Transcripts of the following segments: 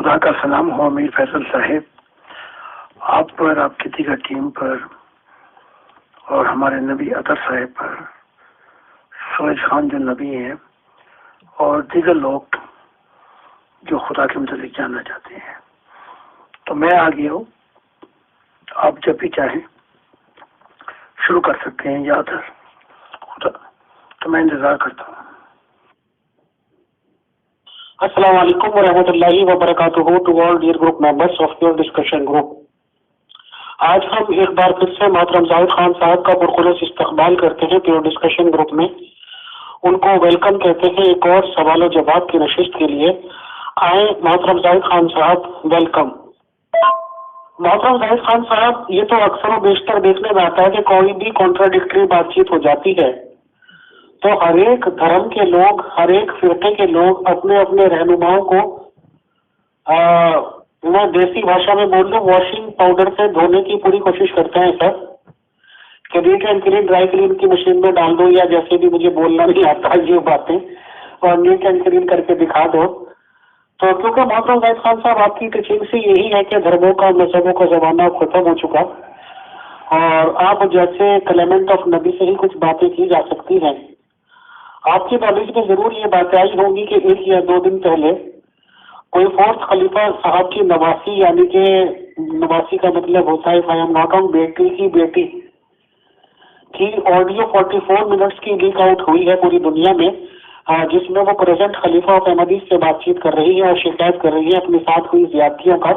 خدا کا سلام ہو امیر فیصل صاحب، آپ پر، آپ کی دیگر ٹیم پر، اور ہمارے نبی اطہر صاحب پر، سورج خان جو نبی ہیں، اور دیگر لوگ جو خدا کے متعلق جاننا چاہتے ہیں۔ تو میں آ گیا ہوں، آپ جب بھی چاہیں شروع کر سکتے ہیں یا اطہر، خدا تو میں انتظار کرتا ہوں۔ السلام علیکم ورحمۃ اللہ وبرکاتہ to all dear group members of your discussion group. آج ہم ایک بار پھر سے محترم زاہد خان صاحب کا پرخلوص استقبال کرتے ہیں پیور ڈسکشن گروپ میں۔ ان کو ویلکم کہتے ہیں ایک اور سوال و جواب کی نشست کے لیے۔ آئیں محترم زاہد خان صاحب، ویلکم۔ محترم زاہد خان صاحب، یہ تو اکثر و بیشتر دیکھنے میں آتا ہے کہ کوئی بھی کانٹراڈکٹری بات چیت ہو جاتی ہے تو ہر ایک دھرم کے لوگ، ہر ایک فرقے کے لوگ اپنے اپنے رہنماؤں کو میں دیسی بھاشا میں بول لوں واشنگ پاؤڈر سے دھونے کی پوری کوشش کرتے ہیں سر، کہ net and clean dry clean کی مشین میں ڈال دو، یا جیسے بھی مجھے بولنا نہیں آتا یہ باتیں، اور نیٹ اینڈ کلین کر کے دکھا دو۔ تو کیونکہ محترم زاہد خان صاحب آپ کی ٹیچنگ سے یہی ہے کہ دھرموں کا، مذہبوں کا زمانہ ختم ہو چکا، اور آپ جیسے کلیمنٹ آف نبی سے ہی کچھ باتیں کی جا سکتی ہیں۔ آپ کی نالج میں ضرور یہ باتیں آئی ہوں گی کہ 1 یا 2 دن پہلے کوئی فورتھ خلیفہ صاحب کی نواسی، یعنی کہ نواسی کا مطلب ہوتا ہے بیٹی کی بیٹی کی آڈیو 44 منٹس کی لیک آؤٹ ہوئی ہے پوری دنیا میں، جس میں وہ پریزنٹ خلیفہ آف احمدیز سے بات چیت کر رہی ہے اور شکایت کر رہی ہے اپنے ساتھ ہوئی زیادتیوں کا۔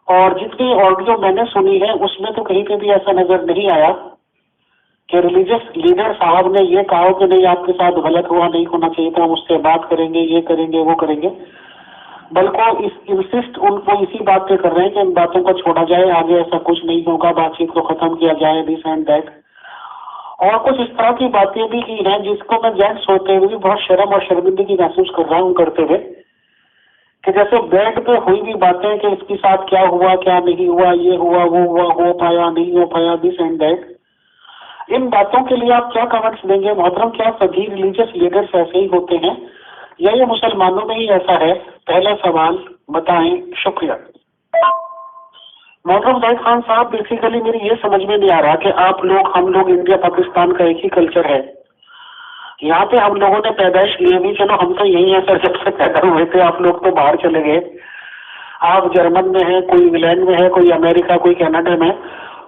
اور جتنی آڈیو میں نے سنی ہے اس میں تو کہیں پہ بھی ایسا نظر نہیں آیا کہ ریلیجس لیڈر صاحب نے یہ کہا کہ نہیں آپ کے ساتھ غلط ہوا، نہیں ہونا چاہیے تھا، ہم اس سے بات کریں گے، یہ کریں گے، وہ کریں گے، بلکہ انسسٹ ان کو اسی بات پہ کر رہے ہیں کہ ان باتوں کو چھوڑا جائے، آگے ایسا کچھ نہیں ہوگا، بات چیت کو ختم کیا جائے، دس اینڈ دیٹ، اور کچھ اس طرح کی باتیں بھی کی ہیں جس کو میں جینٹس ہوتے ہوئے بھی بہت شرم اور شرمندگی محسوس کر رہا ہوں کرتے ہوئے، کہ جیسے بیڈ پہ ہوئی بھی باتیں کہ اس کے ساتھ کیا ہوا، کیا نہیں ہوا، یہ ہوا، وہ ہوا، ہو پایا، نہیں ہو پایا، دس اینڈ دیٹ۔ ان باتوں کے لیے آپ کیا کمنٹس دیں گے محترم؟ کیا سبھی ریلیجس لیڈرز ایسے ہی ہوتے ہیں یا یہ مسلمانوں میں ہی ایسا ہے؟ پہلا سوال بتائیں، شکریہ۔ محترم زاہد خان صاحب، بیسیکلی میری یہ سمجھ میں نہیں آ رہا کہ آپ لوگ، ہم لوگ انڈیا پاکستان کا ایک ہی کلچر ہے، یہاں پہ ہم لوگوں نے پیدائش لیے بھی، چلو ہم تو یہی ہیں سر، جب سے پیدا ہوئے تھے، آپ لوگ تو باہر چلے گئے، آپ جرمن میں ہیں، کوئی انگلینڈ میں ہے، کوئی امریکہ، کوئی کینیڈا میں،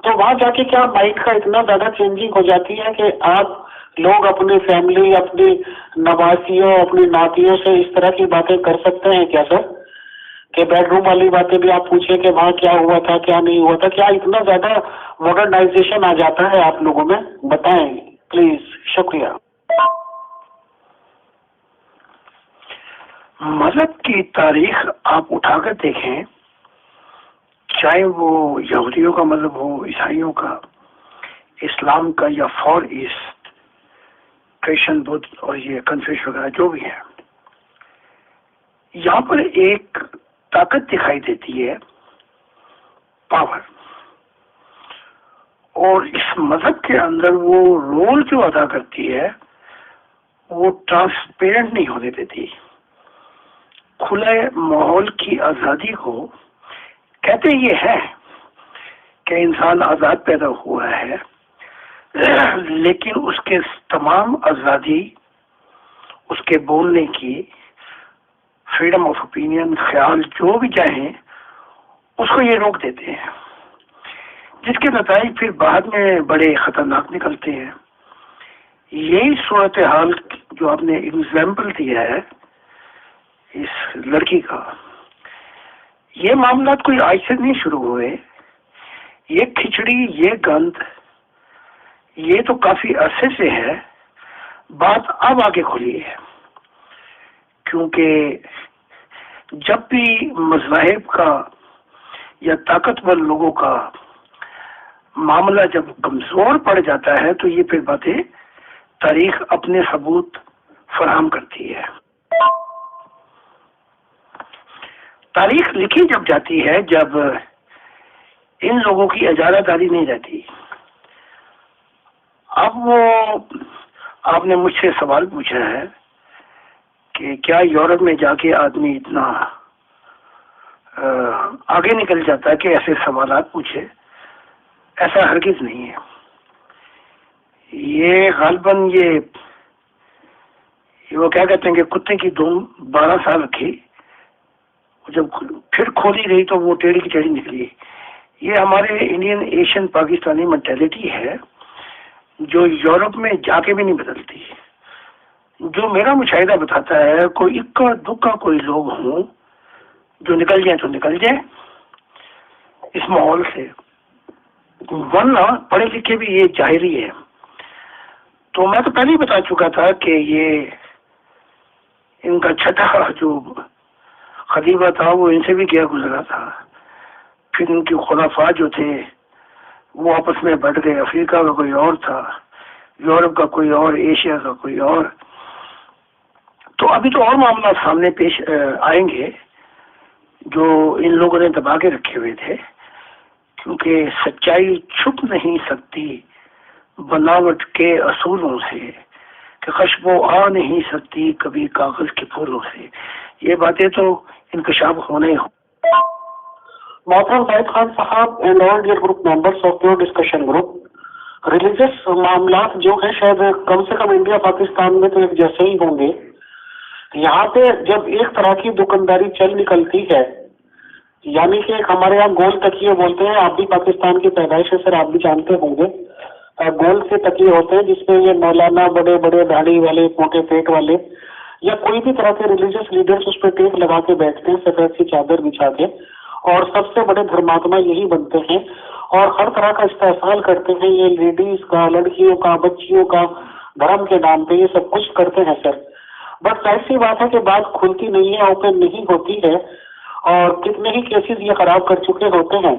تو وہاں جا کے کیا مائنڈ کا اتنا زیادہ چینجنگ ہو جاتی ہے کہ آپ لوگ اپنی فیملی، اپنی نواسیوں، اپنی ناتیوں سے اس طرح کی باتیں کر سکتے ہیں کیا سر؟ کہ بیڈ روم والی باتیں بھی آپ پوچھیں کہ وہاں کیا ہوا تھا، کیا نہیں ہوا تھا؟ کیا اتنا زیادہ ماڈرنائزیشن آ جاتا ہے آپ لوگوں میں؟ بتائیں پلیز، شکریہ۔ مذہب کی تاریخ آپ اٹھا کر دیکھیں، چاہے وہ یہودیوں کا مذہب ہو، عیسائیوں کا، اسلام کا، یا فار ایسٹ کرسچن، بدھ اور یہ کنفیوش وغیرہ جو بھی ہے، یہاں پر ایک طاقت دکھائی دیتی ہے، پاور، اور اس مذہب کے اندر وہ رول جو ادا کرتی ہے وہ ٹرانسپیرنٹ نہیں ہونے دیتی۔ کھلے ماحول کی آزادی کو کہتے یہ ہے کہ انسان آزاد پیدا ہوا ہے، لیکن اس کے تمام آزادی، اس کے بولنے کی، فریڈم آف اوپینین، خیال جو بھی چاہیں، اس کو یہ روک دیتے ہیں، جس کے نتائج پھر بعد میں بڑے خطرناک نکلتے ہیں۔ یہی صورتحال جو آپ نے ایگزامپل دیا ہے اس لڑکی کا، یہ معاملات کوئی آج سے نہیں شروع ہوئے، یہ کھچڑی، یہ گند، یہ تو کافی عرصے سے ہے، بات اب آگے کھلی ہے، کیونکہ جب بھی مذاہب کا یا طاقتور لوگوں کا معاملہ جب کمزور پڑ جاتا ہے تو یہ پھر باتیں تاریخ اپنے ثبوت فراہم کرتی ہے۔ تاریخ لکھی جب جاتی ہے جب ان لوگوں کی اجارہ داری نہیں رہتی۔ اب وہ آپ نے مجھ سے سوال پوچھا ہے کہ کیا یورپ میں جا کے آدمی اتنا آگے نکل جاتا ہے کہ ایسے سوالات پوچھے. ایسا ہرگز نہیں ہے. یہ غالباً یہ وہ کیا کہتے ہیں کہ کتے کی دم 12 سال رکھی, جب پھر کھولی گئی تو وہ ٹیڑھی کی ٹیڑھی نکلی. یہ ہمارے انڈین ایشین پاکستانی مینٹیلٹی ہے جو یورپ میں جا کے بھی نہیں بدلتی. جو میرا مشاہدہ بتاتا ہے کوئی اکا دکا کوئی لوگ ہوں جو نکل جائیں تو نکل جائیں اس ماحول سے, ورنہ پڑھے لکھے بھی یہ ظاہری ہے. تو میں تو پہلے ہی بتا چکا تھا کہ یہ ان کا چھٹا جو خلیفہ تھا وہ ان سے بھی کیا گزرا تھا. پھر ان کی خلفاء جو تھے وہ آپس میں بٹ گئے. افریقہ کا کوئی اور تھا, یورپ کا کوئی اور, ایشیا کا کوئی اور. تو ابھی تو اور معاملات سامنے پیش آئیں گے جو ان لوگوں نے دبا کے رکھے ہوئے تھے, کیونکہ سچائی چھپ نہیں سکتی بناوٹ کے اصولوں سے, کہ خوشبو آ نہیں سکتی کبھی کاغذ کے پھولوں سے. یہ باتیں تو انکشاف ہونے ہوں. محترم زاہد خان صاحب and all dear group members of your discussion group, religious معاملات جو ہیں شاید کم سے کم انڈیا پاکستان میں تو ایک جیسے ہی ہوں گے. یہاں پہ جب ایک طرح کی دکانداری چل نکلتی ہے, یعنی کہ ایک ہمارے یہاں گول تکیے بولتے ہیں, آپ بھی پاکستان کی پیدائش ہے سر, آپ بھی جانتے ہوں گے, گول سے تکیے ہوتے ہیں جس میں یہ مولانا بڑے بڑے داڑھی والے موٹے پیٹ والے یا کوئی بھی طرح کے ریلیجس لیڈرز اس پہ ٹیپ لگا کے بیٹھتے ہیں سفید سی چادر بچھا کے, اور سب سے بڑے دھرماتما یہی بنتے ہیں اور ہر طرح کا استحصال کرتے ہیں. یہ لیڈیز کا, لڑکیوں کا, بچیوں کا دھرم کے نام پہ یہ سب کچھ کرتے ہیں سر. بٹ ظاہر سی بات ہے کہ بات کھلتی نہیں ہے, اوپن نہیں ہوتی ہے, اور کتنے ہی کیسز یہ خراب کر چکے ہوتے ہیں.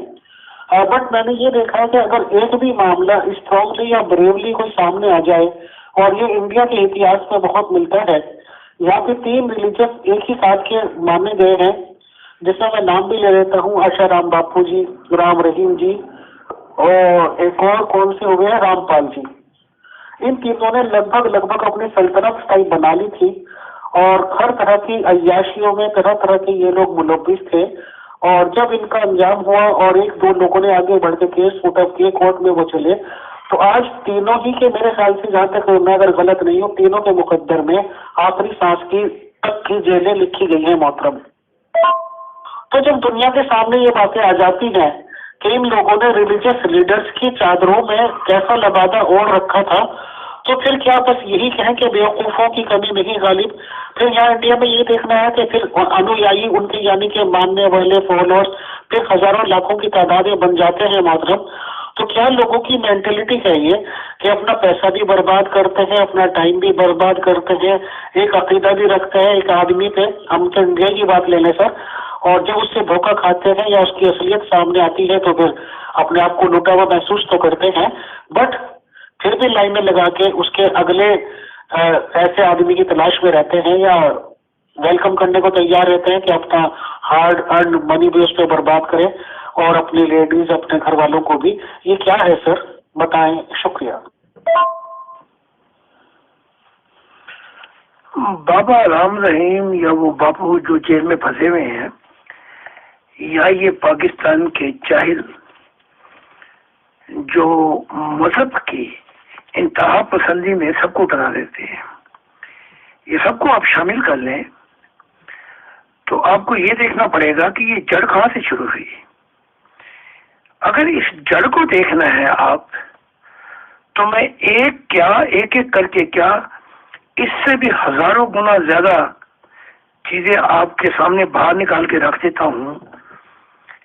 بٹ میں نے یہ دیکھا ہے کہ اگر ایک بھی معاملہ اسٹرانگلی یا بریولی کوئی سامنے آ جائے, اور یہ انڈیا کے اتہاس میں بہت ملتا ہے, یہاں پہ 3 ریلیجس ایک ہی ساتھ کے مانے گئے ہیں, جس میں نام بھی لے لیتا ہوں, آشا رام باپو جی, رام رحیم جی, اور ایک اور کون سے ہو گئے رام پال جی. ان تینوں نے لگ بھگ اپنی سلطنت ٹائپ بنا لی تھی, اور ہر طرح کی عیاشیوں میں طرح طرح کے یہ لوگ ملوث تھے. اور جب ان کا انجام ہوا اور 1-2 لوگوں نے آگے بڑھ کے کیس فٹ اپ کیے, کورٹ میں وہ چلے, تو آج تینوں ہی کے میرے خیال سے جہاں تک میں اگر غلط نہیں ہوں, تینوں کے مقدر میں آخری سانس کی تک کی جیلیں لکھی گئی ہیں محترم. تو جب دنیا کے سامنے یہ باتیں آ جاتی ہیں کہ ان لوگوں نے ریلیجس لیڈرز کی چادروں میں کیسا لبادہ اوڑھ رکھا تھا, تو پھر کیا بس یہی کہیں کہ بیوقوفوں کی کمی نہیں غالب. پھر یہاں انڈیا میں یہ دیکھنا ہے کہ پھر انویائی ان کے یعنی کہ ماننے والے فالوورز پھر ہزاروں لاکھوں کی تعدادیں بن جاتے ہیں محترم. تو کیا لوگوں کی مینٹلٹی ہے یہ کہ اپنا پیسہ بھی برباد کرتے ہیں, اپنا ٹائم بھی برباد کرتے ہیں, ایک عقیدہ بھی رکھتے ہیں ایک آدمی پہ, ہم تو انڈیا کی بات لے لیں سر, اور جب اس سے دھوکہ کھاتے ہیں یا اس کی اصلیت سامنے آتی ہے تو پھر اپنے آپ کو لوٹا ہوا محسوس تو کرتے ہیں, بٹ پھر بھی لائن میں لگا کے اس کے اگلے ایسے آدمی کی تلاش میں رہتے ہیں یا ویلکم کرنے کو تیار رہتے ہیں کہ اپنا ہارڈ ارن منی بھی اس پہ برباد کرے اور اپنی لیڈیز اپنے گھر والوں کو بھی. یہ کیا ہے سر, بتائیں. شکریہ. بابا رام رحیم یا وہ باپو جو جیل میں پھنسے ہوئے ہیں, یا یہ پاکستان کے جاہل جو مذہب کی انتہا پسندی میں سب کو ڈرا دیتے ہیں, یہ سب کو آپ شامل کر لیں تو آپ کو یہ دیکھنا پڑے گا کہ یہ جڑ کہاں سے شروع ہوئی. اگر اس جڑ کو دیکھنا ہے آپ, تو میں ایک ایک کر کے کیا اس سے بھی ہزاروں گنا زیادہ چیزیں آپ کے سامنے باہر نکال کے رکھ دیتا ہوں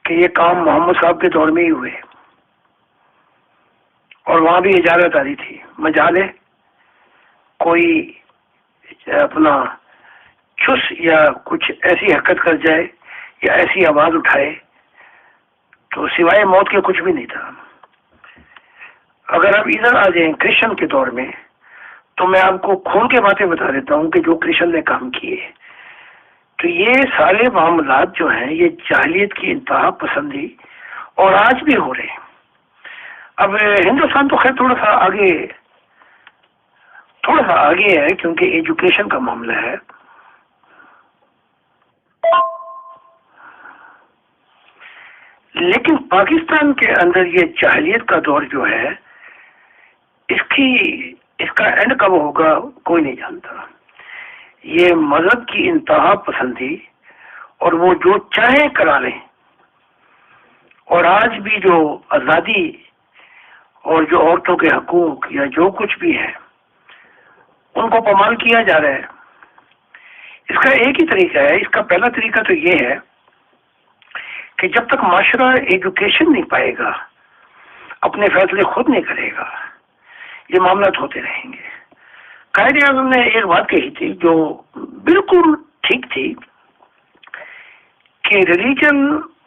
کہ یہ کام محمد صاحب کے دور میں ہی ہوئے, اور وہاں بھی اجازت آ رہی تھی. مجالے کوئی اپنا چس یا کچھ ایسی حرکت کر جائے یا ایسی آواز اٹھائے تو سوائے موت کے کچھ بھی نہیں تھا. اگر آپ ادھر آ جائیں کرشن کے دور میں, تو میں آپ کو خون کے باتیں بتا دیتا ہوں کہ جو کرشن نے کام کیے. تو یہ سارے معاملات جو ہیں یہ جاہلیت کی انتہا پسندی اور آج بھی ہو رہے ہیں. اب ہندوستان تو خیر تھوڑا سا آگے ہے کیونکہ ایجوکیشن کا معاملہ ہے. لیکن پاکستان کے اندر یہ جاہلیت کا دور جو ہے اس کا اینڈ کب ہوگا کوئی نہیں جانتا. یہ مذہب کی انتہا پسندی اور وہ جو چاہیں کرا لیں، اور آج بھی جو آزادی اور جو عورتوں کے حقوق یا جو کچھ بھی ہے ان کو پامال کیا جا رہا ہے. اس کا ایک ہی طریقہ ہے. اس کا پہلا طریقہ تو یہ ہے کہ جب تک معاشرہ ایجوکیشن نہیں پائے گا، اپنے فیصلے خود نہیں کرے گا، یہ معاملات ہوتے رہیں گے. قائد اعظم نے ایک بات کہی تھی جو بالکل ٹھیک تھی کہ religion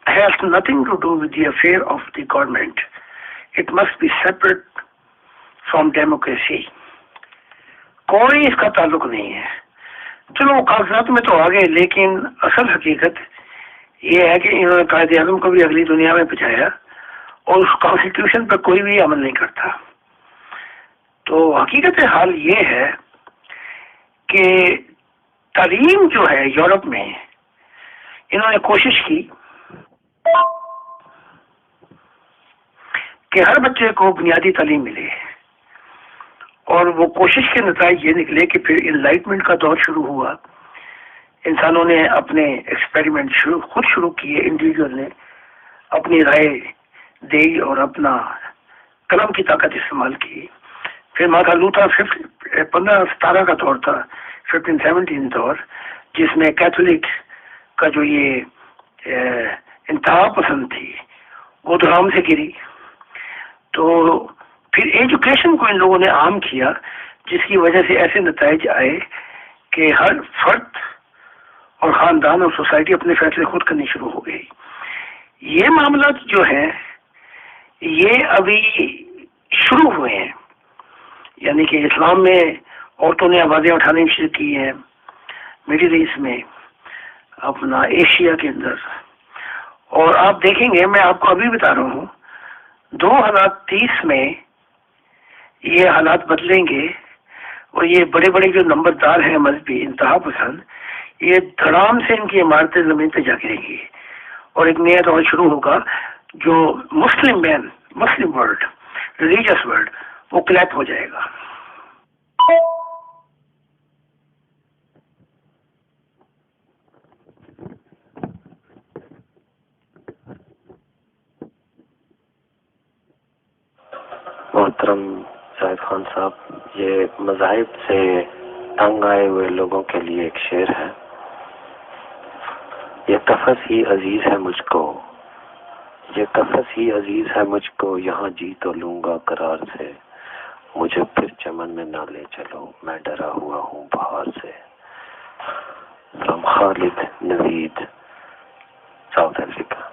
has nothing to do with the affair of the government, it must be separate from democracy. کوئی اس کا تعلق نہیں ہے. چلو وہ کاغذات میں تو آ گئے، لیکن اصل حقیقت یہ ہے کہ انہوں نے قائد اعظم کو بھی اگلی دنیا میں پہنچایا اور اس کانسٹیٹیوشن پر کوئی بھی عمل نہیں کرتا. تو حقیقت حال یہ ہے کہ تعلیم جو ہے یورپ میں انہوں نے کوشش کی کہ ہر بچے کو بنیادی تعلیم ملے، اور وہ کوشش کے نتائج یہ نکلے کہ پھر انلائٹمنٹ کا دور شروع ہوا. انسانوں نے اپنے ایکسپیریمنٹ خود شروع کیے، انڈیویجول نے اپنی رائے دی اور اپنا قلم کی طاقت استعمال کی. پھر مارٹن لوتھر 1517 کا دور تھا، 1517 دور، جس میں کیتھولک کا جو یہ انتہا پسند تھی وہ دھڑام سے گری. تو پھر ایجوکیشن کو ان لوگوں نے عام کیا، جس کی وجہ سے ایسے نتائج آئے کہ ہر فرد اور خاندان اور سوسائٹی اپنے فیصلے خود کرنی شروع ہو گئی. یہ معاملات جو ہیں یہ ابھی شروع ہوئے ہیں، یعنی کہ اسلام میں عورتوں نے آوازیں اٹھانی شروع کی ہیں، مڈل ایسٹ میں، اپنا ایشیا کے اندر. اور آپ دیکھیں گے، میں آپ کو ابھی بتا رہا ہوں، 2030 میں یہ حالات بدلیں گے اور یہ بڑے بڑے جو نمبردار ہیں مذہبی انتہا پسند، یہ دھڑام سے ان کی عمارتیں زمین پہ جا گریں گی اور ایک نیا دور شروع ہوگا جو مسلم ورلڈ، ریلیجس ورلڈ، وہ کلیپ ہو جائے گا. محترم زاہد خان صاحب، یہ مذاہب سے تنگ آئے ہوئے لوگوں کے لیے ایک شعر ہے. یہ قفس ہی عزیز ہے مجھ کو، یہ قفس ہی عزیز ہے مجھ کو، یہاں جی تو لوں گا قرار سے، مجھے پھر چمن میں نہ لے چلو، میں ڈرا ہوا ہوں بہار سے. From Khalid Naveed, South Africa.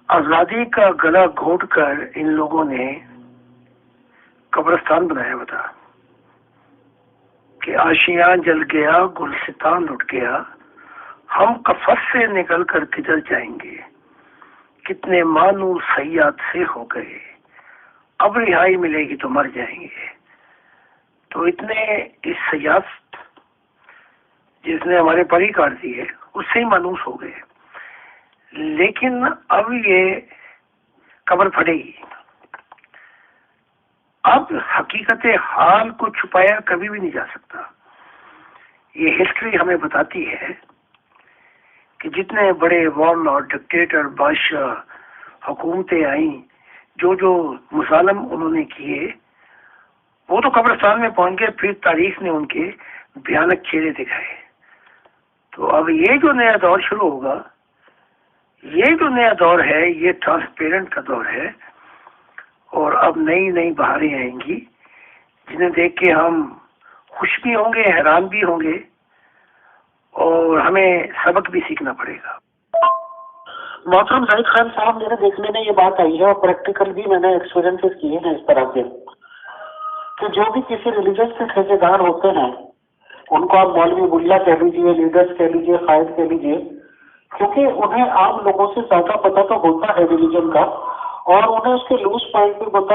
آزادی کا گلا گھونٹ کر ان لوگوں نے قبرستان بنایا ہوا تھا کہ آشیاں جل گیا، گلستان لٹ گیا، ہم قفس سے نکل کر کدھر جائیں گے، کتنے مانو صیاد سے ہو گئے، اب رہائی ملے گی تو مر جائیں گے. تو اتنے اس صیاد جس نے ہمارے پری کاٹ دی ہے اس سے ہی مانوس ہو گئے. لیکن اب یہ قبر پھٹے گی. اب حقیقت حال کو چھپایا کبھی بھی نہیں جا سکتا. یہ ہسٹری ہمیں بتاتی ہے کہ جتنے بڑے وارل اور ڈکٹیٹر بادشاہ حکومتیں آئیں، جو مظالم انہوں نے کیے، وہ تو قبرستان میں پہنچ گئے، پھر تاریخ نے ان کے بھیانک چہرے دکھائے. تو اب یہ جو نیا دور شروع ہوگا، یہ جو نیا دور ہے، یہ ٹرانسپیرنٹ کا دور ہے، اور اب نئی نئی بہاریں آئیں گی جنہیں دیکھ کے ہم خوش بھی ہوں گے، حیران بھی ہوں گے، اور ہمیں سبق بھی سیکھنا پڑے گا. محترم زاہد خان صاحب، میرے دیکھنے میں یہ بات آئی ہے اور پریکٹیکل بھی میں نے ایکسپیرینس کیے ہیں اس طرح کے، کہ جو بھی کسی ریلیجن سے ٹھیکے دار ہوتے ہیں، ان کو آپ مولوی ملا کہہ لیجیے، لیڈرز کہہ لیجیے، قائد کہہ لیجیے، کیونکہ انہیں عام لوگوں سے زیادہ پتہ تو ہوتا ہے ریلیجن کا، اور انہیں اس کے لوز پوائنٹ بھی پتہ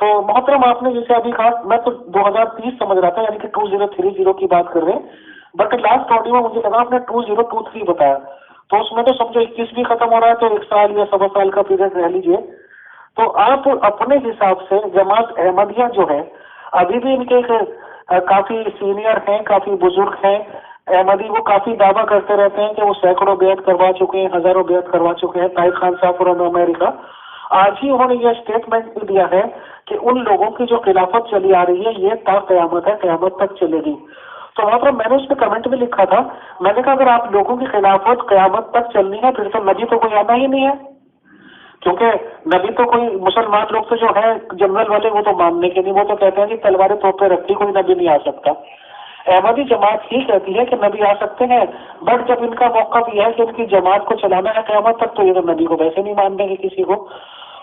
تو محترم آپ نے جیسے ابھی کہا، میں تو 2030 سمجھ رہا تھا، یعنی کہ 2030 کی بات کر رہے ہیں، بٹ لاسٹ آڈیو میں مجھے لگا آپ نے 2023 بتایا، تو اس میں تو سمجھو 21 بھی ختم ہو رہا ہے، تو 1 سال یا 1.25 سال کا پیریڈ رہ لیجیے. تو آپ اپنے حساب سے جماعت احمدیہ جو ہے، ابھی بھی ان کے کافی سینئر ہیں، کافی بزرگ ہیں احمدی، وہ کافی دعویٰ کرتے رہتے ہیں کہ وہ سینکڑوں بیعت کروا چکے ہیں، ہزاروں بیعت کروا چکے ہیں. طاہر خان صاحب فرام امریکہ آج ہی انہوں نے یہ اسٹیٹمنٹ بھی دیا ہے کہ ان لوگوں کی جو خلافت چلی آ رہی ہے یہ تا قیامت ہے، قیامت تک چلے گی. تو وہاں پر میں نے اس پہ کمنٹ بھی لکھا تھا، میں نے کہا اگر آپ لوگوں کی خلافت قیامت تک چلنی ہے پھر تو نبی تو کوئی آنا ہی نہیں ہے، کیونکہ نبی تو کوئی مسلمان لوگ تو جو ہے جنرل والے وہ تو ماننے کے نہیں، وہ تو کہتے ہیں کہ تلواریں توپ پہ رکھی کوئی نبی نہیں آ سکتا. احمدی جماعت ہی کہتی ہے کہ نبی آ سکتے ہیں، بٹ جب ان کا موقف یہ ہے کہ ان کی جماعت کو چلانا ہے قیامت تک، تو یہ تو نبی کو ویسے نہیں مان دیں گے کسی کو.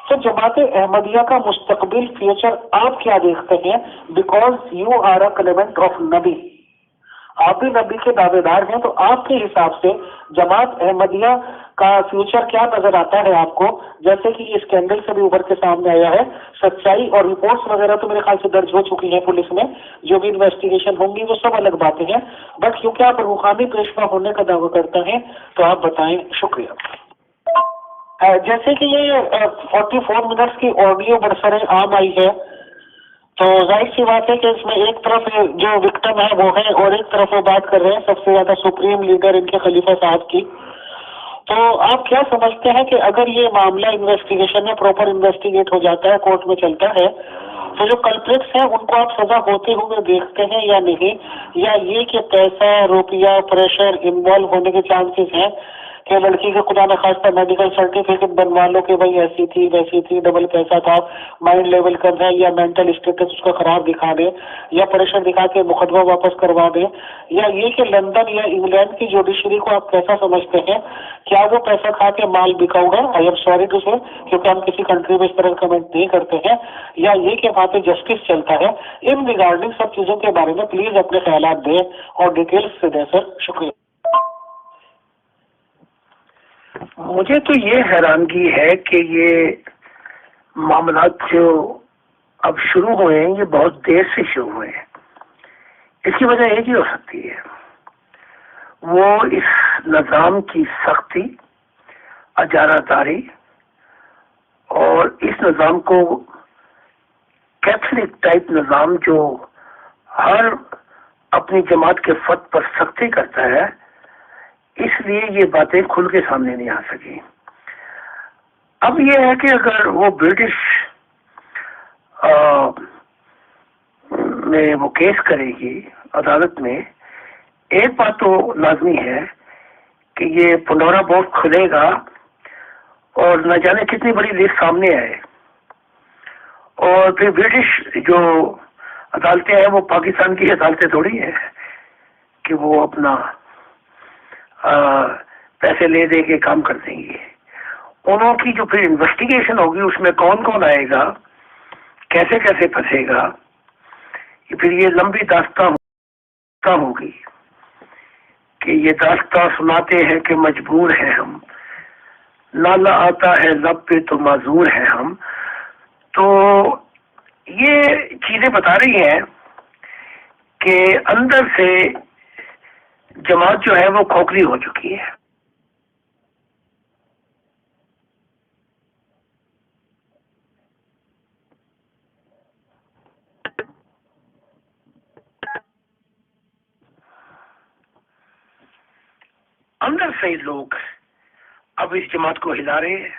تو جماعت احمدیہ کا مستقبل فیوچر آپ کیا دیکھتے ہیں؟ Because you are a claimant of نبی، آپ بھی نبی کے دعوے دار ہیں، تو آپ کے حساب سے جماعت احمدیہ کا فیوچر کیا نظر آتا ہے آپ کو؟ جیسے کہ یہ اسکینڈل سے بھی ابھر کے سامنے آیا ہے، سچائی اور رپورٹس وغیرہ تو میرے خیال سے درج ہو چکی ہیں پولیس میں، جو بھی انویسٹیگیشن ہوں گی وہ سب الگ باتیں ہیں، بٹ کیونکہ آپ روحانی پیشوا ہونے کا دعویٰ کرتے ہیں تو آپ بتائیں. شکریہ. جیسے کہ یہ 44 منٹس کی آڈیو برسر عام آئی ہے، تو ظاہر سی بات ہے کہ اس میں ایک طرف جو وکٹم ہے وہ ہے اور ایک طرف وہ بات کر رہے ہیں سب سے زیادہ سپریم لیڈر ان کے خلیفہ صاحب کی. تو آپ کیا سمجھتے ہیں کہ اگر یہ معاملہ انویسٹیگیشن میں پراپر انویسٹیگیٹ ہو جاتا ہے، کورٹ میں چلتا ہے، تو جو کلپریٹس ہیں ان کو آپ سزا ہوتے ہوئے دیکھتے ہیں یا نہیں، یا یہ کہ پیسہ روپیہ پریشر انوالو ہونے کے چانسز ہیں کہ لڑکی کے خدا نخواستہ میڈیکل سرٹیفکیٹ بنوا لو کہ بھائی ایسی تھی ویسی تھی، ڈبل پیسہ تھا، مائنڈ لیول کر دیں، یا مینٹل اسٹیٹس اس کا خراب دکھا دے، یا پریشر دکھا کے مقدمہ واپس کروا دے، یا یہ کہ لندن یا انگلینڈ کی جوڈیشری کو آپ کیسا سمجھتے ہیں؟ کیا وہ پیسہ کھا کے مال بکاؤ ہے؟ آئی ایم سوری ٹو سے، کیونکہ ہم کسی کنٹری میں اس طرح کمنٹ نہیں کرتے ہیں، یا یہ کہ وہاں پہ جسٹس چلتا ہے؟ ان ریگارڈنگ سب چیزوں کے بارے میں پلیز اپنے خیالات دیں اور ڈیٹیلس سے دیں سر. شکریہ. مجھے تو یہ حیرانگی ہے کہ یہ معاملات جو اب شروع ہوئے ہیں یہ بہت دیر سے شروع ہوئے ہیں. اس کی وجہ ایک ہی ہو سکتی ہے، وہ اس نظام کی سختی، اجارہ داری، اور اس نظام کو کیتھولک ٹائپ نظام جو ہر اپنی جماعت کے فرد پر سختی کرتا ہے، اس لیے یہ باتیں کھل کے سامنے نہیں آ سکی. اب یہ ہے کہ اگر وہ برٹش میں وہ کیس کرے گی عدالت میں، ایک بات تو لازمی ہے کہ یہ پنڈورا باکس کھلے گا اور نہ جانے کتنی بڑی لسٹ سامنے آئے، اور پھر برٹش جو عدالتیں ہیں وہ پاکستان کی عدالتیں تھوڑی ہیں کہ وہ اپنا پیسے لے دے کے کام کر دیں گی. انہوں کی جو پھر انویسٹیگیشن ہوگی اس میں کون کون آئے گا، کیسے کیسے پھنسے گا، پھر یہ لمبی داستان ہوگی کہ یہ داستان سناتے ہیں کہ مجبور ہیں ہم، نالا آتا ہے لب پہ تو معذور ہیں ہم. تو یہ چیزیں بتا رہی ہیں کہ اندر سے جماعت جو ہے وہ کھوکھلی ہو چکی ہے. اندر سے لوگ اب اس جماعت کو ہلا رہے ہیں.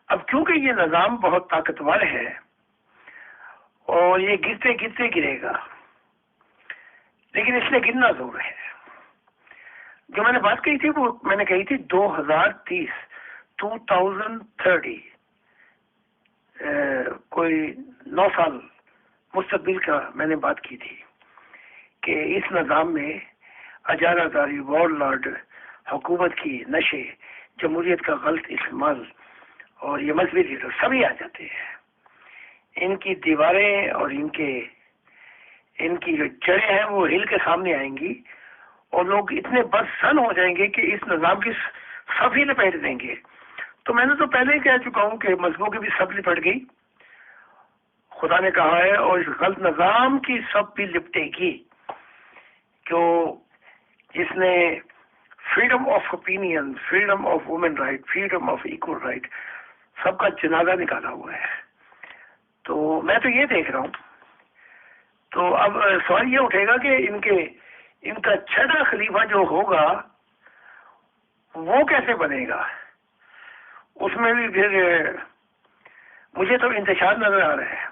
اب کیونکہ یہ نظام بہت طاقتور ہے اور یہ گرتے گرتے گرے گا، لیکن اس میں گرنا ضرور ہے. جو میں نے بات کہی تھی وہ میں نے کہی تھی 2030 کوئی 9 سال مستقبل کا میں نے بات کی تھی کہ اس نظام میں اجارہ داری، وار لارڈ، حکومت کی نشے، جمہوریت کا غلط استعمال اور یہ مذہبی لیڈر سبھی آ جاتے ہیں. ان کی دیواریں اور ان کی جو جڑیں ہیں وہ ہل کے سامنے آئیں گی اور لوگ اتنے بدسن ہو جائیں گے کہ اس نظام کی سب ہی لپیٹ دیں گے. تو میں نے تو پہلے ہی کہہ چکا ہوں کہ مذہبوں کی بھی سب لپٹ گئی، خدا نے کہا ہے اور اس غلط نظام کی سب بھی لپٹے گی، جو جس نے freedom of opinion, freedom of women right, freedom of equal right, سب کا جنازہ نکالا ہوا ہے۔ تو میں تو یہ دیکھ رہا ہوں، تو اب سوال یہ اٹھے گا کہ ان کا چھٹا خلیفہ جو ہوگا وہ کیسے بنے گا؟ اس میں بھی پھر مجھے تو انتشار نظر آ رہا ہے،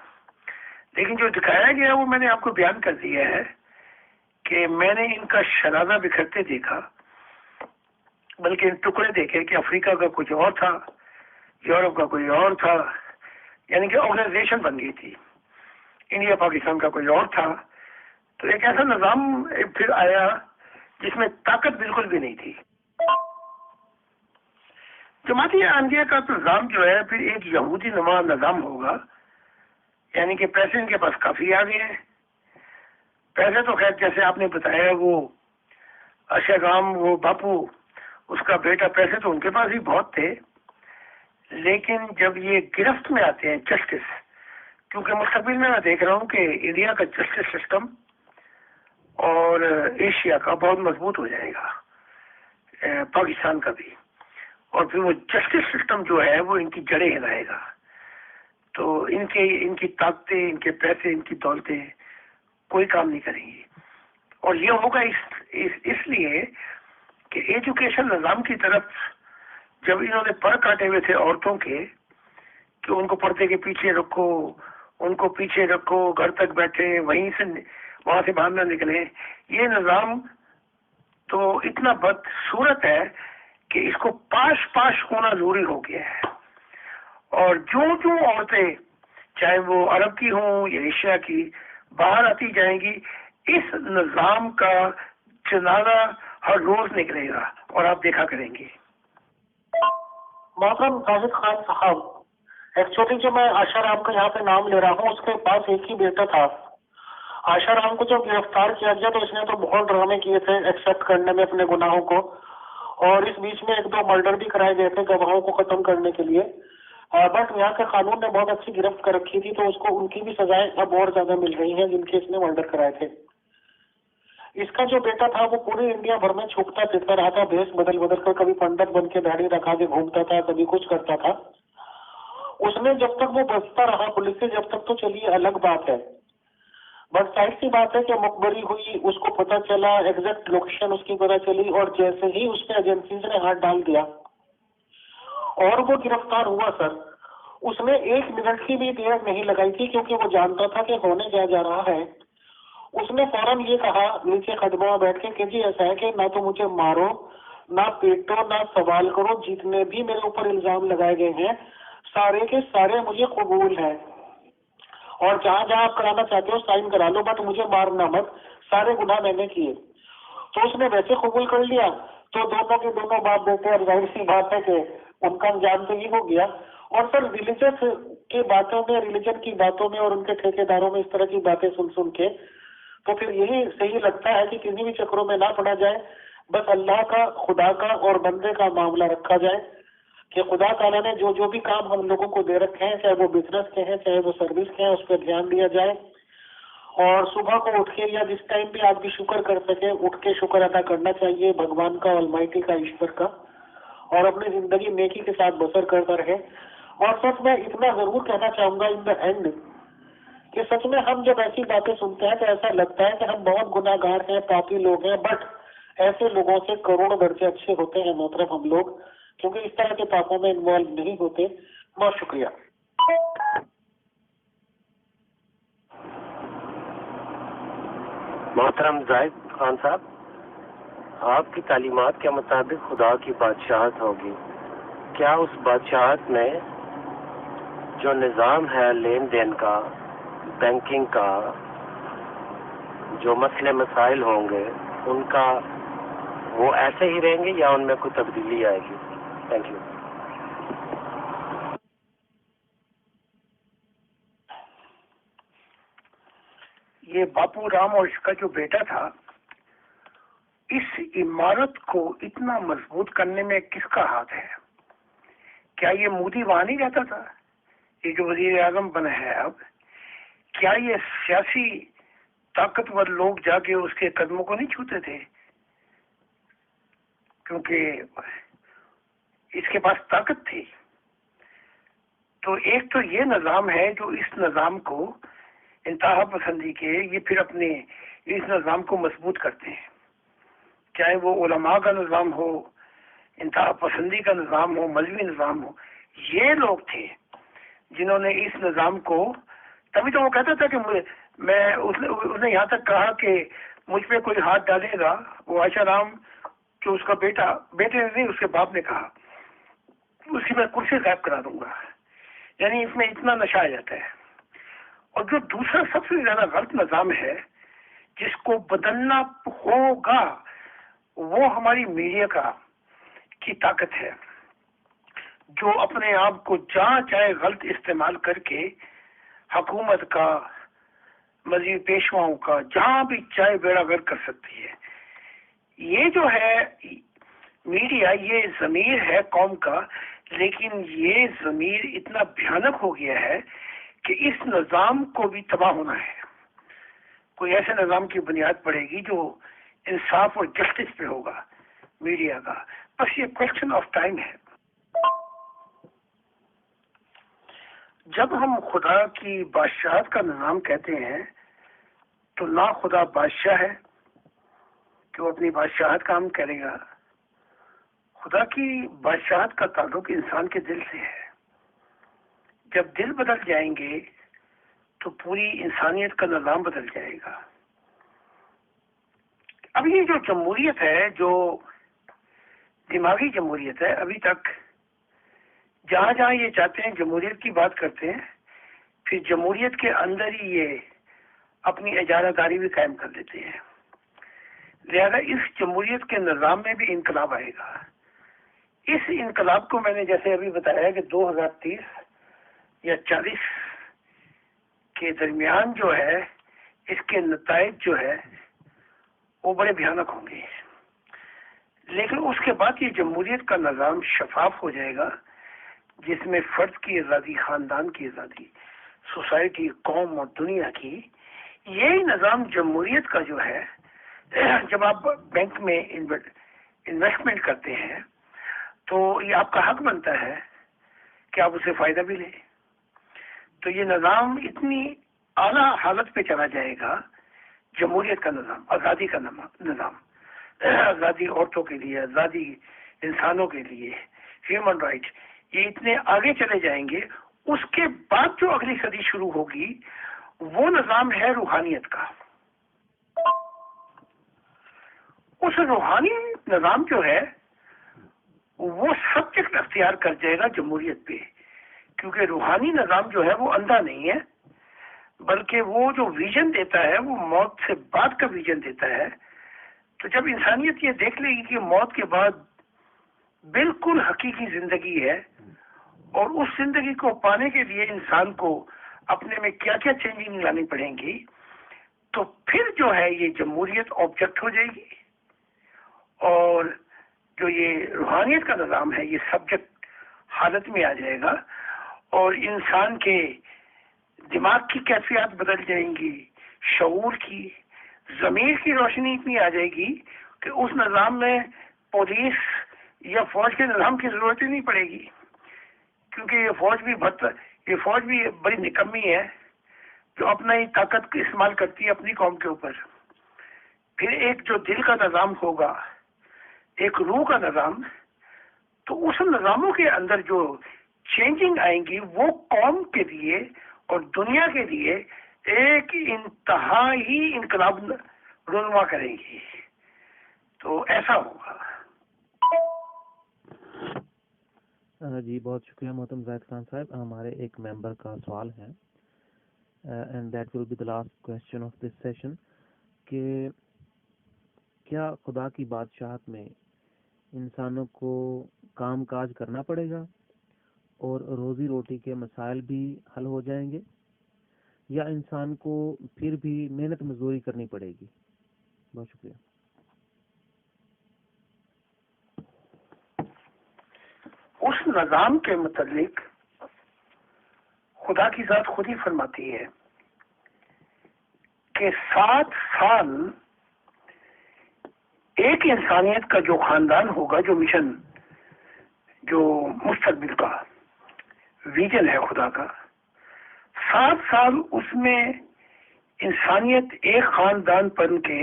لیکن جو دکھایا گیا وہ میں نے آپ کو بیان کر دیا ہے کہ میں نے ان کا شرارہ بکھرتے دیکھا، بلکہ ان ٹکڑے دیکھے کہ افریقہ کا کچھ اور تھا، یورپ کا کوئی اور تھا، یعنی کہ آرگنائزیشن بن گئی تھی، انڈیا پاکستان کا کوئی اور تھا۔ تو ایک ایسا نظام پھر آیا جس میں طاقت بالکل بھی نہیں تھی۔ جماعتی احمدیہ کا نظام جو ہے پھر ایک یہودی نما نظام ہوگا، یعنی کہ پیسے ان کے پاس کافی آ گئے ہیں۔ پیسے تو خیر جیسے آپ نے بتایا وہ اشغام، وہ باپو، اس کا بیٹا، پیسے تو ان کے پاس ہی بہت تھے، لیکن جب یہ گرفت میں آتے ہیں جسٹس، کیونکہ مستقبل میں دیکھ رہا ہوں کہ انڈیا کا جسٹس سسٹم اور ایشیا کا بہت مضبوط ہو جائے گا، پاکستان کا بھی، اور پھر وہ جسٹس سسٹم جو ہے وہ ان کی جڑیں ہلائے گا۔ تو ان کی طاقتیں، ان کے پیسے، ان کی دولتیں کوئی کام نہیں کریں گی، اور یہ ہوگا اس لیے کہ ایجوکیشن نظام کی طرف جب انہوں نے پر کاٹے ہوئے تھے عورتوں کے کہ ان کو پردے کے پیچھے رکھو، ان کو پیچھے رکھو، گھر تک بیٹھے، وہاں سے باہر نہ نکلیں، یہ نظام تو اتنا بدصورت ہے کہ اس کو پاش ہونا ضروری ہو گیا ہے، اور جو عورتیں چاہے وہ عرب کی ہوں یا ایشیا کی باہر آتی جائیں گی، اس نظام کا جنازہ ہر روز نکلے گا اور آپ دیکھا کریں گے۔ محترم زاہد خان صاحب، ایکچولی جو میں آشا رام کا یہاں پہ نام لے رہا ہوں، اس کے پاس ایک ہی بیٹا تھا۔ آشا رام کو جب گرفتار کیا گیا تو اس نے تو بہت ڈرامے کیے تھے ایکسپٹ کرنے میں اپنے گناہوں کو، اور اس بیچ میں 1-2 مرڈر بھی کرائے گئے تھے گواہوں کو ختم کرنے کے لیے، بٹ یہاں کے قانون نے بہت اچھی گرفت کر رکھی تھی، تو اس کو ان کی بھی سزائیں اب اور زیادہ مل رہی ہیں جن کے اس نے مرڈر کرائے تھے۔ اس کا جو بیٹا تھا وہ پورے انڈیا بھر میں چھپتا پھرتا رہا تھا، بھیس بدل کر، کبھی پنڈت بن کے داڑھی رکھا کے گھومتا تھا، کبھی کچھ کرتا تھا۔ اس نے جب تک وہ بچتا رہا پولیس سے جب تک تو چلیے الگ بات ہے، بٹ ظاہر سی بات ہے کہ مخبری ہوئی، اس کو پتہ چلا، ایگزیکٹ لوکیشن اس کی پتہ چلی، اور جیسے ہی اس پہ ایجنسیز نے ہاتھ ڈال دیا اور وہ گرفتار ہوا سر، اس نے 1 منٹ کی بھی دیر نہیں لگائی تھی، کیونکہ وہ جانتا تھا کہ ہونے کیا جا رہا ہے۔ اس نے فوراً یہ کہا نیچے خدمہ بیٹھ کے کہ جی ایسا ہے کہ نہ تو مجھے مارو، نہ پیٹو، نہ سوال کرو، جتنے بھی میرے اوپر الزام لگائے گئے ہیں سارے کے سارے مجھے قبول ہیں، اور جہاں جہاں آپ کرانا چاہتے ہو سائن کرا لو، بٹ مجھے مارنا مت، سارے گناہ میں نے کیے۔ تو اس نے ویسے قبول کر لیا تو دونوں کے دونوں باپ بیٹے، اور ظاہر سی بات ہے کہ ان کا انجام تو یہ ہو گیا۔ اور سر ریلیجن کی باتوں میں، ریلیجن کی باتوں میں اور ان کے ٹھیکیداروں میں اس طرح کی باتیں سن کے تو پھر یہی صحیح لگتا ہے کہ کسی بھی چکروں میں نہ پڑا جائے، بس اللہ کا، خدا کا اور بندے کا معاملہ رکھا جائے کہ خدا تعالیٰ نے جو بھی کام ہم لوگوں کو دے رکھے ہیں، چاہے وہ بزنس کے ہیں، چاہے وہ سروس کے ہیں، اس پہ دھیان دیا جائے، اور صبح کو اٹھ کے یا جس ٹائم بھی آپ بھی شکر کر سکیں اٹھ کے شکر ادا کرنا چاہیے بھگوان کا، المائٹی کا، ایشور کا، اور اپنی زندگی نیکی کے ساتھ بسر کرتا رہے۔ اور سچ میں اتنا ضرور کہنا چاہوں گا ان دا اینڈ کہ سچ میں ہم جب ایسی باتیں سنتے ہیں تو ایسا لگتا ہے کہ ہم بہت گناہ گار ہیں، پاپی لوگ ہیں، بٹ ایسے لوگوں سے کروڑوں درجے اچھے ہوتے ہیں محترم ہم لوگ، کیونکہ اس طرح کے پاپوں میں انوالو نہیں ہوتے۔ بہت شکریہ۔ محترم زاہد خان صاحب، آپ کی تعلیمات کے مطابق خدا کی بادشاہت ہوگی، کیا اس بادشاہت میں جو نظام ہے لین دین کا، بینکنگ کا، جو مسئلے مسائل ہوں گے ان کا وہ ایسے ہی رہیں گے یا ان میں کوئی تبدیلی آئے گی؟ Thank you. یہ باپو رام اور اس کا جو بیٹا تھا، اس عمارت کو اتنا مضبوط کرنے میں کس کا ہاتھ ہے؟ کیا یہ مودی وہاں نہیں رہتا تھا؟ یہ جو وزیر اعظم بنا ہے اب، کیا یہ سیاسی طاقتور لوگ جا کے اس کے قدموں کو نہیں چھوتے تھے؟ کیونکہ اس کے پاس طاقت تھی. تو ایک تو یہ نظام ہے جو اس نظام کو انتہا پسندی کے یہ پھر اپنے اس نظام کو مضبوط کرتے ہیں، چاہے وہ علماء کا نظام ہو، انتہا پسندی کا نظام ہو، مذہبی نظام ہو. یہ لوگ تھے جنہوں نے اس نظام کو، تبھی تو وہ کہتا تھا کہ اس نے یہاں تک کہا کہ مجھ پہ کوئی ہاتھ ڈالے گا، وہ عائشہ رام جو اس کا بیٹے نے نہیں، اس کے باپ نے کہا، اس کی میں کرسی غائب کرا دوں گا. یعنی اس میں اتنا نشہ آ جاتا ہے. اور جو دوسرا سب سے زیادہ غلط نظام ہے جس کو بدلنا ہوگا، وہ ہماری میڈیا کی طاقت ہے، جو اپنے آپ کو جہاں چاہے غلط استعمال کر کے حکومت کا، مذہبی پیشواؤں کا، جہاں بھی چاہے بیڑا غرق کر سکتی ہے. یہ جو ہے میڈیا، یہ ضمیر ہے قوم کا، لیکن یہ ضمیر اتنا بھیانک ہو گیا ہے کہ اس نظام کو بھی تباہ ہونا ہے. کوئی ایسے نظام کی بنیاد پڑے گی جو انصاف اور جسٹس پہ ہوگا میڈیا کا. بس یہ کوشچن آف ٹائم ہے. جب ہم خدا کی بادشاہت کا نظام کہتے ہیں تو نہ خدا بادشاہ ہے کہ وہ اپنی بادشاہت کا ہم کرے گا. خدا کی بادشاہت کا تعلق انسان کے دل سے ہے. جب دل بدل جائیں گے تو پوری انسانیت کا نظام بدل جائے گا. اب یہ جو جمہوریت ہے، جو دماغی جمہوریت ہے، ابھی تک جہاں جہاں یہ چاہتے ہیں جمہوریت کی بات کرتے ہیں، پھر جمہوریت کے اندر ہی یہ اپنی اجارہ داری بھی قائم کر دیتے ہیں. لہذا اس جمہوریت کے نظام میں بھی انقلاب آئے گا. اس انقلاب کو میں نے جیسے ابھی بتایا کہ 2030 یا 40 کے درمیان جو ہے اس کے نتائج جو ہے وہ بڑے بھیانک ہوں گے. لیکن اس کے بعد یہ جمہوریت کا نظام شفاف ہو جائے گا، جس میں فرد کی آزادی، خاندان کی آزادی، سوسائٹی، قوم اور دنیا کی، یہی نظام جمہوریت کا جو ہے، جب آپ بینک میں انویسٹمنٹ کرتے ہیں تو یہ آپ کا حق بنتا ہے کہ آپ اسے فائدہ بھی لیں. تو یہ نظام اتنی اعلیٰ حالت پہ چلا جائے گا، جمہوریت کا نظام، آزادی کا نظام، آزادی عورتوں کے لیے، آزادی انسانوں کے لیے، ہیومن رائٹ، یہ اتنے آگے چلے جائیں گے. اس کے بعد جو اگلی صدی شروع ہوگی وہ نظام ہے روحانیت کا. اس روحانی نظام جو ہے وہ سبجیکٹ اختیار کر جائے گا جمہوریت پہ، کیونکہ روحانی نظام جو ہے وہ اندھا نہیں ہے، بلکہ وہ جو ویژن دیتا ہے وہ موت سے بعد کا ویژن دیتا ہے. تو جب انسانیت یہ دیکھ لے گی کہ موت کے بعد بالکل حقیقی زندگی ہے، اور اس زندگی کو پانے کے لیے انسان کو اپنے میں کیا کیا چینجنگ لانی پڑیں گی، تو پھر جو ہے یہ جمہوریت آبجیکٹ ہو جائے گی، اور جو یہ روحانیت کا نظام ہے یہ سبجیکٹ حالت میں آ جائے گا. اور انسان کے دماغ کی کیفیات بدل جائیں گی، شعور کی، ضمیر کی روشنی اتنی آ جائے گی کہ اس نظام میں پولیس یا فوج کے نظام کی ضرورت ہی نہیں پڑے گی، کیونکہ یہ فوج بھی بڑی نکمی ہے جو اپنا ہی طاقت استعمال کرتی ہے اپنی قوم کے اوپر. پھر ایک جو دل کا نظام ہوگا، ایک روح کا نظام، تو اس نظاموں کے اندر جو چینجنگ آئیں گی وہ قوم کے لیے اور دنیا کے لیے ایک انتہائی انقلاب رونما کریں گی. تو ایسا ہوگا. جی بہت شکریہ محترم زاہد خان صاحب. ہمارے ایک ممبر کا سوال ہے and that will be the last question of this session, کہ کیا خدا کی بادشاہت میں انسانوں کو کام کاج کرنا پڑے گا اور روزی روٹی کے مسائل بھی حل ہو جائیں گے، یا انسان کو پھر بھی محنت مزدوری کرنی پڑے گی؟ بہت شکریہ. اس نظام کے متعلق خدا کی ذات خود ہی فرماتی ہے کہ 7 سال ایک انسانیت کا جو خاندان ہوگا، جو مشن، جو مستقبل کا ویژن ہے خدا کا، 7 سال اس میں انسانیت ایک خاندان بن کے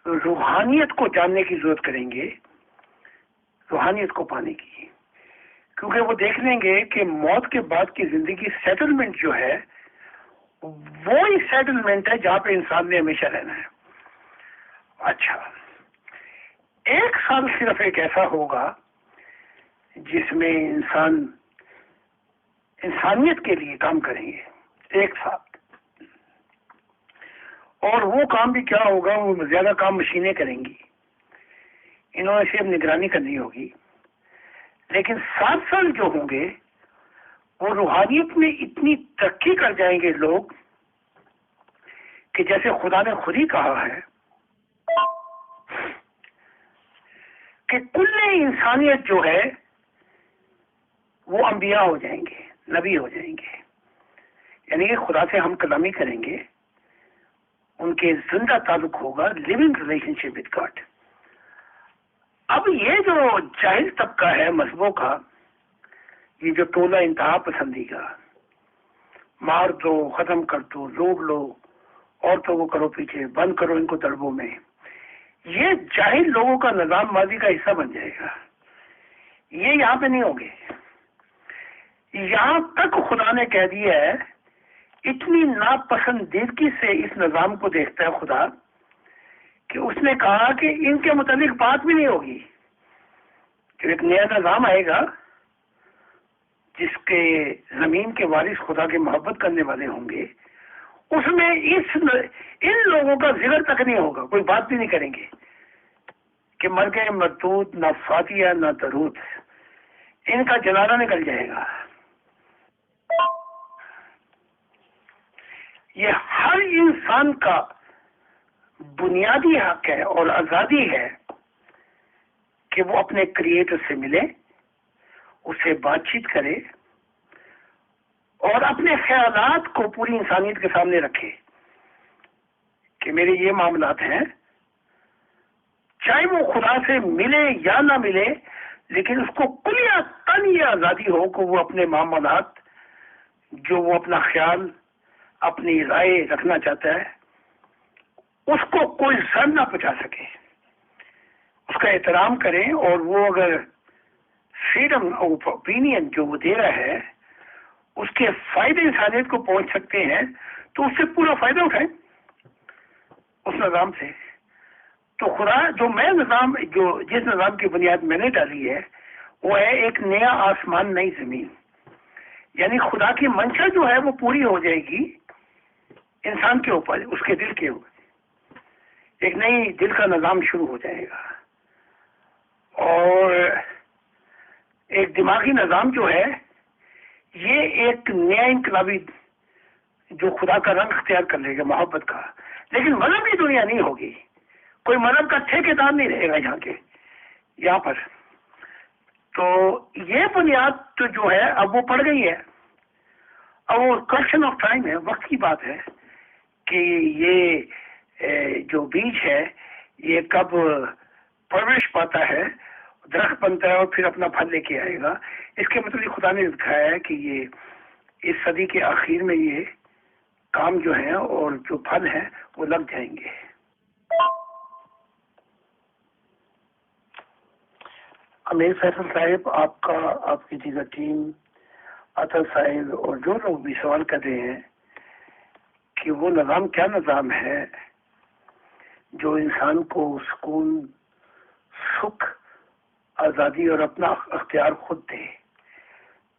روحانیت کو جاننے کی ضرورت کریں گے، روحانیت کو پانے کی، کیونکہ وہ دیکھ لیں گے کہ موت کے بعد کی زندگی سیٹلمنٹ جو ہے وہی سیٹلمنٹ ہے جہاں پہ انسان نے ہمیشہ رہنا ہے۔ اچھا، 1 سال صرف ایک ایسا ہوگا جس میں انسان انسانیت کے لیے کام کریں گے، 1 سال، اور وہ کام بھی کیا ہوگا، وہ زیادہ کام مشینیں کریں گی، انہوں نے صرف نگرانی کرنی ہوگی۔ لیکن 7 سال جو ہوں گے وہ روحانیت میں اتنی ترقی کر جائیں گے لوگ کہ جیسے خدا نے خود ہی کہا ہے کہ کل انسانیت جو ہے وہ انبیاء ہو جائیں گے، نبی ہو جائیں گے، یعنی کہ خدا سے ہم کلامی کریں گے، ان کے زندہ تعلق ہوگا، living relationship with God. اب یہ جو جاہل طبقہ ہے مذہبوں کا، یہ جو ٹولہ انتہا پسندی کا، مار دو، ختم کر دو، لوٹ لو، عورتوں کو کرو پیچھے، بند کرو ان کو دربوں میں، یہ جاہل لوگوں کا نظام ماضی کا حصہ بن جائے گا۔ یہ یہاں پہ نہیں ہوگے۔ یہاں تک خدا نے کہہ دیا ہے، اتنی ناپسندیدگی سے اس نظام کو دیکھتا ہے خدا کہ اس نے کہا کہ ان کے متعلق بات بھی نہیں ہوگی، کہ ایک نیا نظام آئے گا جس کے زمین کے وارث خدا کے محبت کرنے والے ہوں گے، اس میں ان لوگوں کا ذکر تک نہیں ہوگا، کوئی بات بھی نہیں کریں گے کہ مر گئے مردود، نہ فاتحہ نہ درود، ان کا جنازہ نکل جائے گا۔ یہ ہر انسان کا بنیادی حق ہے اور آزادی ہے کہ وہ اپنے کریٹر سے ملے، اس سے بات چیت کرے اور اپنے خیالات کو پوری انسانیت کے سامنے رکھے کہ میرے یہ معاملات ہیں، چاہے وہ خدا سے ملے یا نہ ملے، لیکن اس کو کلیاتاً یہ آزادی ہو کہ وہ اپنے معاملات، جو وہ اپنا خیال، اپنی رائے رکھنا چاہتا ہے، اس کو کوئی زر نہ پہنچا سکے، اس کا احترام کریں، اور وہ اگر فریڈم آف اوپینین جو وہ دے رہا ہے اس کے فائدے انسانیت کو پہنچ سکتے ہیں تو اس سے پورا فائدہ اٹھائیں اس نظام سے۔ تو خدا جو میں نظام، جو جس نظام کی بنیاد میں نے ڈالی ہے وہ ہے ایک نیا آسمان، نئی زمین، یعنی خدا کی منشا جو ہے وہ پوری ہو جائے گی انسان کے اوپر، اس کے دل کے اوپر، ایک نئی دل کا نظام شروع ہو جائے گا، اور ایک دماغی نظام جو ہے یہ ایک نیا انقلابی جو خدا کا رنگ اختیار کر لے گا، محبت کا۔ لیکن مذہبی دنیا نہیں ہوگی، کوئی مذہب کا ٹھیکیدار نہیں رہے گا یہاں پر۔ تو یہ بنیاد تو جو ہے اب وہ پڑ گئی ہے، اب وہ کوشچن آف ٹائم ہے، وقت کی بات ہے کہ یہ جو بیج ہے یہ کب پرورش پاتا ہے، درخت بنتا ہے اور پھر اپنا پھل لے کے آئے گا۔ اس کے مطلب خدا نے دکھایا ہے کہ یہ اس صدی کے آخر میں یہ کام جو ہیں اور جو پھل ہیں وہ لگ جائیں گے۔ امیر فیصل صاحب، آپ کا، آپ کی دیگر ٹیم، عطا صاحب اور جو لوگ بھی سوال کر رہے ہیں کہ وہ نظام کیا نظام ہے جو انسان کو سکون، سکھ، آزادی اور اپنا اختیار خود دے،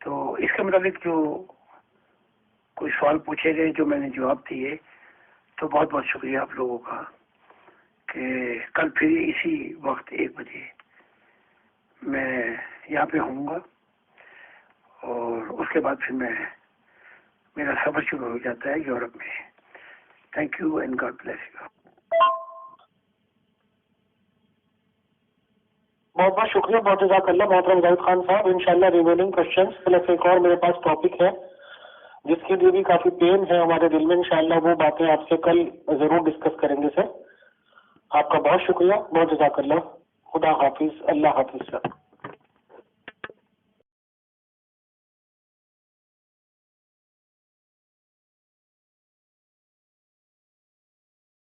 تو اس کے متعلق جو کوئی سوال پوچھے گئے جو میں نے جواب دیے، تو بہت بہت شکریہ آپ لوگوں کا کہ کل پھر اسی وقت 1 بجے میں یہاں پہ ہوں گا، اور اس کے بعد پھر میرا سفر شروع ہو جاتا ہے یورپ میں۔ Thank you and God bless you. بہت بہت شکریہ، بہت جزاک اللہ محترم زاہد خان صاحب۔ انشاءاللہ ریمیننگ کوشچنز پلس ایک اور میرے پاس ٹاپک ہے جس کے لیے بھی کافی پین ہے ہمارے دل میں. انشاءاللہ وہ باتیں آپ سے کل ضرور ڈسکس کریں گے سر. آپ کا بہت شکریہ, بہت جزاک اللہ. خدا حافظ. اللہ حافظ سر.